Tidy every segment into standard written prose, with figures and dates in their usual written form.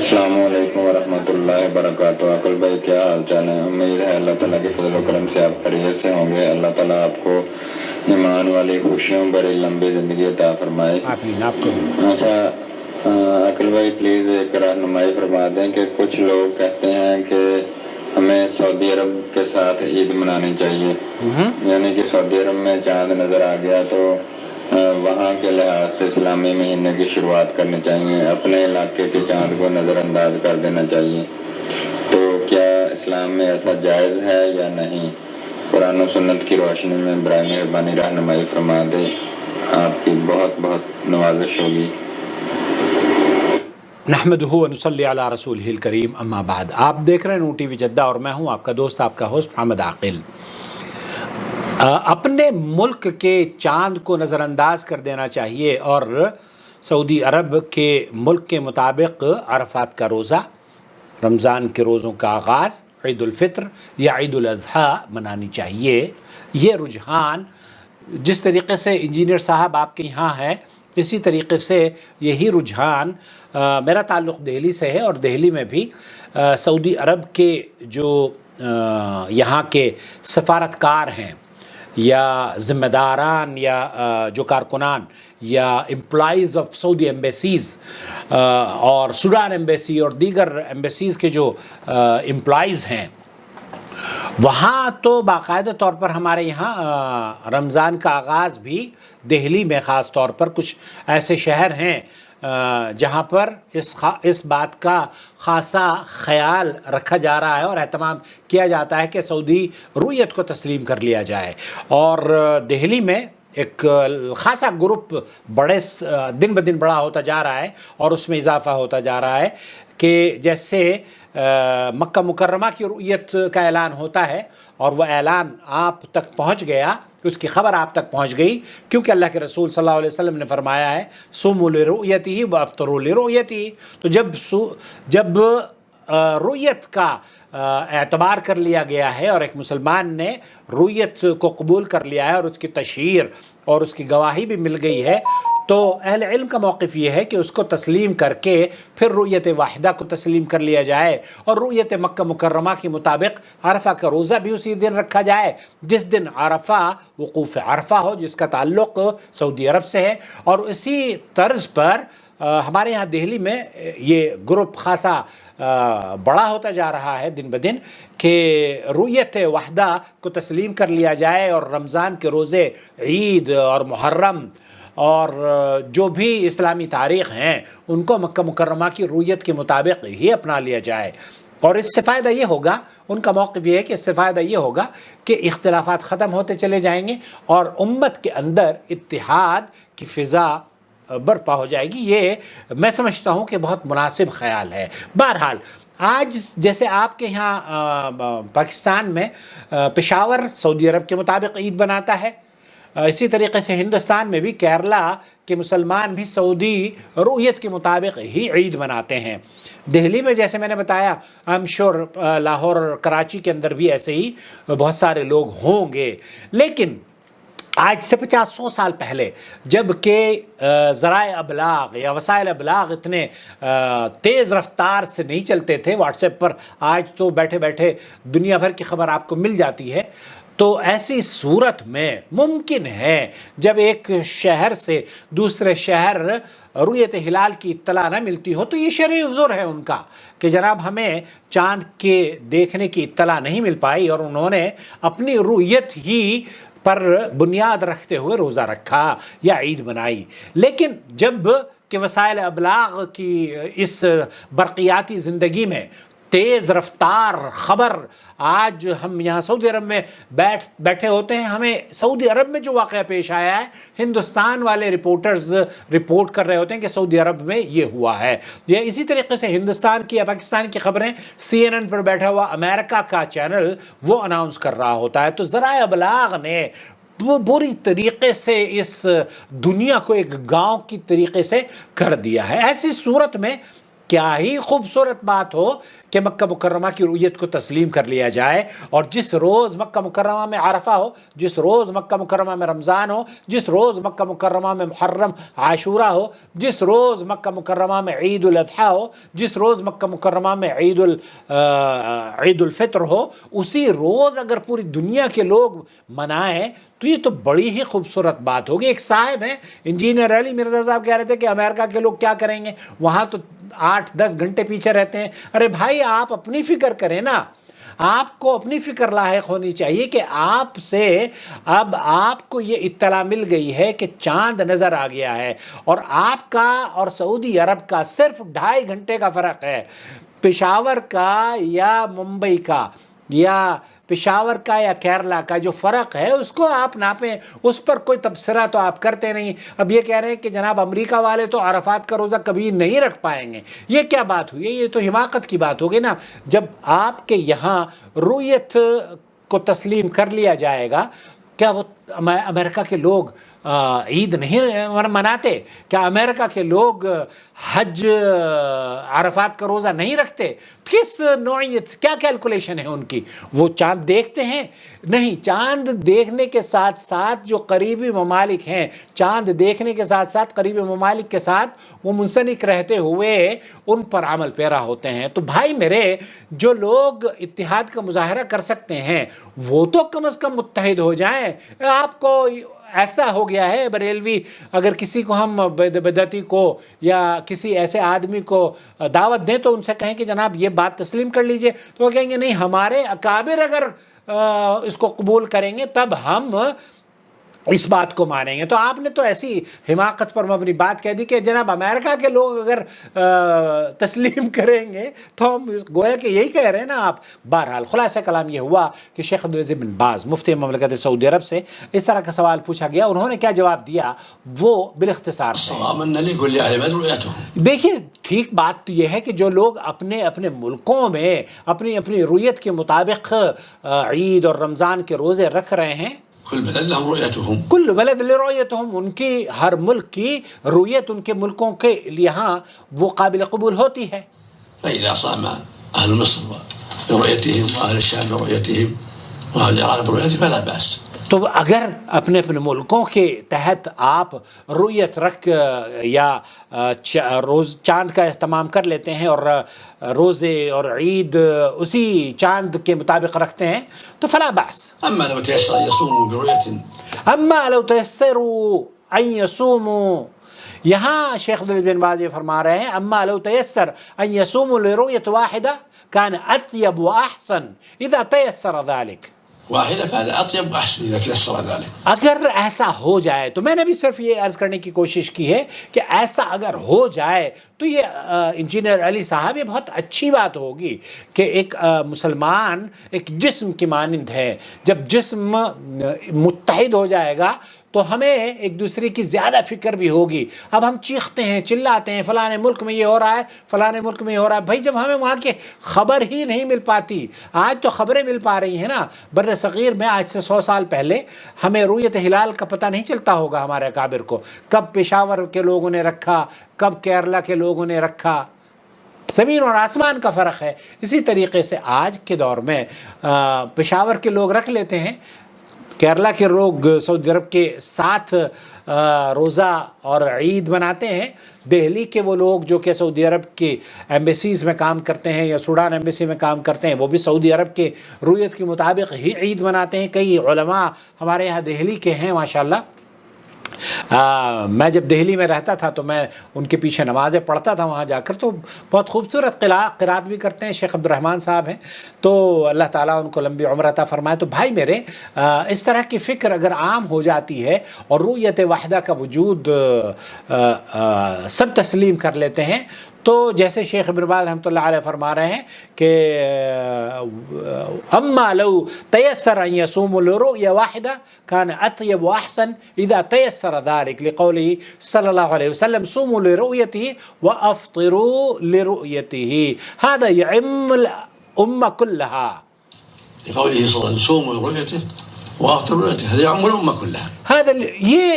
السلام علیکم ورحمۃ اللہ وبرکاتہ۔ عقل بھائی کیا حال چال ہے؟ امید ہے اللہ تعالیٰ کے فضل و کرم سے آپ خیریت سے ہوں گے۔ اللہ تعالیٰ آپ کو ایمان والی خوشیوں بڑی لمبی زندگی عطا فرمائے۔ آمین، آپ کو بھی۔ اچھا عقل بھائی پلیز ایک رہنمائی فرما دیں کہ کچھ لوگ کہتے ہیں کہ ہمیں سعودی عرب کے ساتھ عید منانی چاہیے، یعنی کہ سعودی عرب میں چاند نظر آ گیا تو وہاں کے لحاظ سے اسلامی مہینے کی شروعات کرنی چاہیے، اپنے علاقے کے چاند کو نظر انداز کر دینا چاہیے۔ تو کیا اسلام میں ایسا جائز ہے یا نہیں؟ قرآن و سنت کی روشنی میں برائے مہربانی رہنمائی فرما دے، آپ کی بہت بہت نوازش ہوگی۔ نحمدہ و نصلی علی رسولہ الکریم، اما بعد۔ آپ دیکھ رہے ہیں نو ٹی وی جدہ اور میں ہوں آپ کا دوست، آپ کا ہوسٹ محمد عاقل۔ اپنے ملک کے چاند کو نظر انداز کر دینا چاہیے اور سعودی عرب کے ملک کے مطابق عرفات کا روزہ، رمضان کے روزوں کا آغاز، عید الفطر یا عید الاضحیٰ منانی چاہیے۔ یہ رجحان جس طریقے سے انجینئر صاحب آپ کے یہاں ہیں، اسی طریقے سے یہی رجحان میرا تعلق دہلی سے ہے، اور دہلی میں بھی سعودی عرب کے جو یہاں کے سفارتکار ہیں یا ذمہ داران یا جو کارکنان یا امپلائیز آف سعودی ایمبیسیز اور سوڈان ایمبیسی اور دیگر ایمبیسیز کے جو امپلائیز ہیں، وہاں تو باقاعدہ طور پر ہمارے یہاں رمضان کا آغاز بھی دہلی میں خاص طور پر کچھ ایسے شہر ہیں جہاں پر اس بات کا خاصا خیال رکھا جا رہا ہے اور اہتمام کیا جاتا ہے کہ سعودی رویت کو تسلیم کر لیا جائے۔ اور دہلی میں ایک خاصا گروپ بڑے دن بدن بڑا ہوتا جا رہا ہے اور اس میں اضافہ ہوتا جا رہا ہے کہ جیسے مکہ مکرمہ کی رؤیت کا اعلان ہوتا ہے اور وہ اعلان آپ تک پہنچ گیا، اس کی خبر آپ تک پہنچ گئی، کیونکہ اللہ کے رسول صلی اللہ علیہ وسلم نے فرمایا ہے صوموا لرؤیتہ وافطروا لرؤیتہ۔ تو جب رؤیت کا اعتبار کر لیا گیا ہے اور ایک مسلمان نے رؤیت کو قبول کر لیا ہے اور اس کی تشہیر اور اس کی گواہی بھی مل گئی ہے، تو اہل علم کا موقف یہ ہے کہ اس کو تسلیم کر کے پھر رؤیت واحدہ کو تسلیم کر لیا جائے اور رؤیت مکہ مکرمہ کے مطابق عرفہ کا روزہ بھی اسی دن رکھا جائے جس دن عرفہ وقوف عرفہ ہو، جس کا تعلق سعودی عرب سے ہے۔ اور اسی طرز پر ہمارے یہاں دہلی میں یہ گروپ خاصا بڑا ہوتا جا رہا ہے دن بدن کہ رؤیت وحدہ کو تسلیم کر لیا جائے اور رمضان کے روزے، عید اور محرم اور جو بھی اسلامی تاریخ ہیں ان کو مکہ مکرمہ کی رؤیت کے مطابق ہی اپنا لیا جائے۔ اور اس سے فائدہ یہ ہوگا، ان کا موقف یہ ہے کہ اس سے فائدہ یہ ہوگا کہ اختلافات ختم ہوتے چلے جائیں گے اور امت کے اندر اتحاد کی فضا برپا ہو جائے گی۔ یہ میں سمجھتا ہوں کہ بہت مناسب خیال ہے۔ بہرحال آج جیسے آپ کے یہاں پاکستان میں پشاور سعودی عرب کے مطابق عید بناتا ہے، اسی طریقے سے ہندوستان میں بھی کیرلا کے مسلمان بھی سعودی رؤیت کے مطابق ہی عید مناتے ہیں۔ دہلی میں جیسے میں نے بتایا، I'm sure لاہور اور کراچی کے اندر بھی ایسے ہی بہت سارے لوگ ہوں گے۔ لیکن آج سے 50-100 سال پہلے جب کہ ذرائع ابلاغ یا وسائل ابلاغ اتنے تیز رفتار سے نہیں چلتے تھے، واٹس ایپ پر آج تو بیٹھے بیٹھے دنیا بھر کی خبر آپ کو مل جاتی ہے، تو ایسی صورت میں ممکن ہے جب ایک شہر سے دوسرے شہر رؤیت ہلال کی اطلاع نہ ملتی ہو تو یہ شرعی عذر ہے ان کا کہ جناب ہمیں چاند کے دیکھنے کی اطلاع نہیں مل پائی اور انہوں نے اپنی رؤیت ہی پر بنیاد رکھتے ہوئے روزہ رکھا یا عید منائی۔ لیکن جب کہ وسائل ابلاغ کی اس برقیاتی زندگی میں تیز رفتار خبر، آج ہم یہاں سعودی عرب میں بیٹھے ہوتے ہیں، ہمیں سعودی عرب میں جو واقعہ پیش آیا ہے ہندوستان والے رپورٹرز رپورٹ کر رہے ہوتے ہیں کہ سعودی عرب میں یہ ہوا ہے، یا اسی طریقے سے ہندوستان کی یا پاکستان کی خبریں CNN پر بیٹھا ہوا امریکہ کا چینل وہ اناؤنس کر رہا ہوتا ہے۔ تو ذرائع ابلاغ نے بری طریقے سے اس دنیا کو ایک گاؤں کی طریقے سے کر دیا ہے۔ ایسی صورت میں کیا ہی خوبصورت بات ہو کہ مکہ مکرمہ کی رؤیت کو تسلیم کر لیا جائے، اور جس روز مکہ مکرمہ میں عرفہ ہو، جس روز مکہ مکرمہ میں رمضان ہو، جس روز مکہ مکرمہ میں محرم عاشورہ ہو، جس روز مکہ مکرمہ میں عید الاضحیٰ ہو، جس روز مکہ مکرمہ میں عید الفطر ہو، اسی روز اگر پوری دنیا کے لوگ منائیں تو یہ تو بڑی ہی خوبصورت بات ہوگی۔ ایک صاحب ہیں انجینئر علی مرزا صاحب کہہ رہے تھے کہ امریکہ کے لوگ کیا کریں گے، وہاں تو 8-10 گھنٹے پیچھے رہتے ہیں۔ ارے بھائی آپ اپنی فکر کریں نا، آپ کو اپنی فکر لاحق ہونی چاہیے کہ آپ سے اب آپ کو یہ اطلاع مل گئی ہے کہ چاند نظر آ گیا ہے، اور آپ کا اور سعودی عرب کا صرف 2.5 گھنٹے کا فرق ہے۔ پشاور کا یا ممبئی کا یا پشاور کا یا کیرلا کا جو فرق ہے اس کو آپ ناپیں، اس پر کوئی تبصرہ تو آپ کرتے نہیں۔ اب یہ کہہ رہے ہیں کہ جناب امریکہ والے تو عرفات کا روزہ کبھی نہیں رکھ پائیں گے، یہ کیا بات ہوئی ہے؟ یہ تو حماقت کی بات ہوگی نا۔ جب آپ کے یہاں رؤیت کو تسلیم کر لیا جائے گا، کیا وہ امریکہ کے لوگ عید نہیں مناتے؟ کیا امریکہ کے لوگ حج عرفات کا روزہ نہیں رکھتے؟ کس نوعیت، کیا کیلکولیشن ہے ان کی؟ وہ چاند دیکھتے ہیں؟ نہیں، چاند دیکھنے کے ساتھ ساتھ جو قریبی ممالک ہیں، چاند دیکھنے کے ساتھ ساتھ قریبی ممالک کے ساتھ وہ منسلک رہتے ہوئے ان پر عمل پیرا ہوتے ہیں۔ تو بھائی میرے، جو لوگ اتحاد کا مظاہرہ کر سکتے ہیں وہ تو کم از کم متحد ہو جائیں۔ آپ کو ایسا ہو گیا ہے بریلوی، اگر کسی کو ہم بدعتی کو یا کسی ایسے آدمی کو دعوت دیں تو ان سے کہیں کہ جناب یہ بات تسلیم کر لیجئے، تو وہ کہیں گے نہیں، ہمارے اکابر اگر اس کو قبول کریں گے تب ہم اس بات کو مانیں گے۔ تو آپ نے تو ایسی حماقت پر مبنی بات کہہ دی کہ جناب امریکہ کے لوگ اگر تسلیم کریں گے تو ہم گویا کہ یہی کہہ رہے ہیں نا آپ۔ بہرحال خلاصہ کلام یہ ہوا کہ شیخ عبدالعزیز بن باز مفتی مملکت سعودی عرب سے اس طرح کا سوال پوچھا گیا، انہوں نے کیا جواب دیا وہ بالاختصار سے دیکھیے، ٹھیک بات تو یہ ہے کہ جو لوگ اپنے اپنے ملکوں میں اپنی اپنی رؤیت کے مطابق عید اور رمضان کے روزے رکھ رہے ہیں، کل بلد لرؤیتہم، ان کی ہر ملک کی رؤیت ان کے ملکوں کے یہاں وہ قابل قبول ہوتی ہے۔ فإذا صام أهل مصر برؤيتهم وأهل الشام برؤيتهم وأهل العراق برؤيتهم فلا بأس۔ تو اگر اپنے اپنے ملکوں کے تحت آپ رؤیت رکھ یا روز چاند کا اہتمام کر لیتے ہیں اور روزے اور عید اسی چاند کے مطابق رکھتے ہیں تو فلا بأس۔ أما لو تيسر أن يصوموا برؤية، اما لو تيسروا ان يصوموا، یہاں شیخ عبدالعزیز بن باز یہ فرما رہے ہیں اما لو تيسر ان يصوموا لرؤية واحدة كان أطيب وأحسن إذا تيسر ذلك۔ واحدة فهذا أطيب وأحسن إذا تيسر ذلك۔ اگر ایسا ہو جائے تو میں نے بھی صرف یہ عرض کرنے کی کوشش کی ہے کہ ایسا اگر ہو جائے تو یہ انجینئر علی صاحب یہ بہت اچھی بات ہوگی کہ ایک مسلمان ایک جسم کی مانند ہے، جب جسم متحد ہو جائے گا تو ہمیں ایک دوسرے کی زیادہ فکر بھی ہوگی۔ اب ہم چیختے ہیں، چلاتے ہیں فلانے ملک میں یہ ہو رہا ہے، فلانے ملک میں یہ ہو رہا ہے، بھائی جب ہمیں وہاں کی خبر ہی نہیں مل پاتی، آج تو خبریں مل پا رہی ہیں نا۔ بر صغیر میں آج سے 100 سال پہلے ہمیں رؤیت ہلال کا پتہ نہیں چلتا ہوگا ہمارے اکابر کو، کب پشاور کے لوگوں نے رکھا، کب کیرلا کے لوگوں نے رکھا، زمین اور آسمان کا فرق ہے۔ اسی طریقے سے آج کے دور میں پشاور کے لوگ رکھ لیتے ہیں، کیرلا کے لوگ سعودی عرب کے ساتھ روزہ اور عید مناتے ہیں، دہلی کے وہ لوگ جو کہ سعودی عرب کے ایمبیسیز میں کام کرتے ہیں یا سوڈان ایمبیسی میں کام کرتے ہیں وہ بھی سعودی عرب کے رؤیت کے مطابق ہی عید مناتے ہیں۔ کئی علماء ہمارے یہاں دہلی کے ہیں ماشاءاللہ۔ میں جب دہلی میں رہتا تھا تو میں ان کے پیچھے نمازیں پڑھتا تھا وہاں جا کر، تو بہت خوبصورت قرات بھی کرتے ہیں، شیخ عبدالرحمن صاحب ہیں، تو اللہ تعالیٰ ان کو لمبی عمر عطا فرمائے۔ تو بھائی میرے، اس طرح کی فکر اگر عام ہو جاتی ہے اور رؤیت واحدہ کا وجود سب تسلیم کر لیتے ہیں، تو جیسے شیخ ابن باز رحمۃ اللہ علیہ فرما رہے ہیں کہ اما لو تيسر ان يصوموا لرؤية واحدة كان اطيب واحسن اذا تيسر ذلك لقوله صلى الله عليه وسلم صوموا لرؤيته وافطروا لرؤيته، هذا يعم الامه كلها، لقوله صلى الله عليه وسلم صوموا لرؤيته وافطروا لرؤيته، هذا يعم الأمة كلها۔ یہ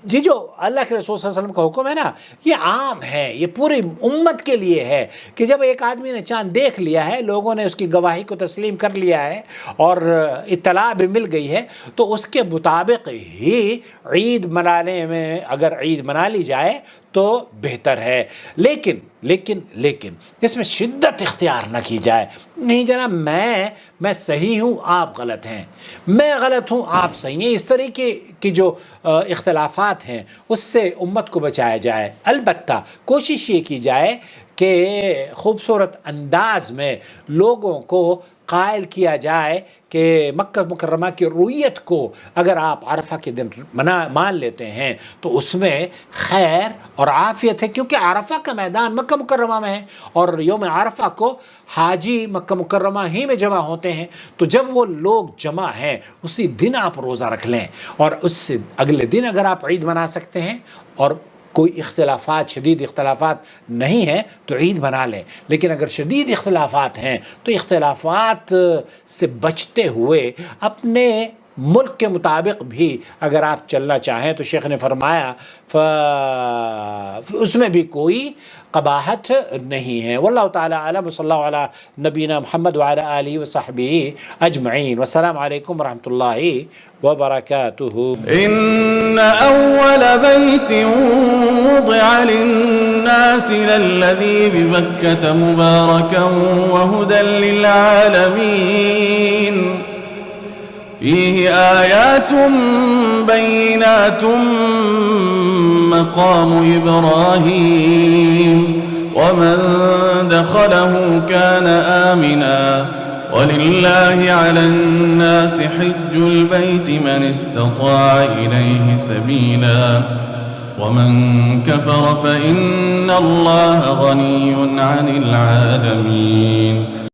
یہ جو اللہ کے رسول صلی اللہ علیہ وسلم کا حکم ہے نا، یہ عام ہے، یہ پوری امت کے لیے ہے کہ جب ایک آدمی نے چاند دیکھ لیا ہے، لوگوں نے اس کی گواہی کو تسلیم کر لیا ہے اور اطلاع بھی مل گئی ہے، تو اس کے مطابق ہی عید منانے میں اگر عید منا لی جائے تو بہتر ہے۔ لیکن اس میں شدت اختیار نہ کی جائے، نہیں جناب میں صحیح ہوں آپ غلط ہیں، میں غلط ہوں آپ صحیح ہیں، اس طریقے کی جو اختلافات ہیں اس سے امت کو بچایا جائے۔ البتہ کوشش یہ کی جائے کہ خوبصورت انداز میں لوگوں کو قائل کیا جائے کہ مکہ مکرمہ کی رویت کو اگر آپ عرفہ کے دن مان لیتے ہیں تو اس میں خیر اور عافیت ہے، کیونکہ عرفہ کا میدان مکہ مکرمہ میں ہے اور یوم عرفہ کو حاجی مکہ مکرمہ ہی میں جمع ہوتے ہیں، تو جب وہ لوگ جمع ہیں اسی دن آپ روزہ رکھ لیں، اور اس سے اگلے دن اگر آپ عید منا سکتے ہیں اور کوئی اختلافات شدید اختلافات نہیں ہیں تو عید بنا لیں۔ لیکن اگر شدید اختلافات ہیں تو اختلافات سے بچتے ہوئے اپنے ملک کے مطابق بھی اگر آپ چلنا چاہیں تو شیخ نے فرمایا اس میں بھی کوئی قباحت نہیں ہے۔ واللہ تعالی اعلم، صلی اللہ علی نبینا محمد وعلی آلہ وصحبہ اجمعین، والسلام علیکم ورحمۃ اللہ وبرکاتہ۔ إن أول بيت وضع للناس للذي ببكة مباركا وهدى للعالمين فيه آيات بينات مقام إبراهيم ومن دخله كان آمنا ولله على الناس حج البيت من استطاع إليه سبيلا ومن كفر فإن الله غني عن العالمين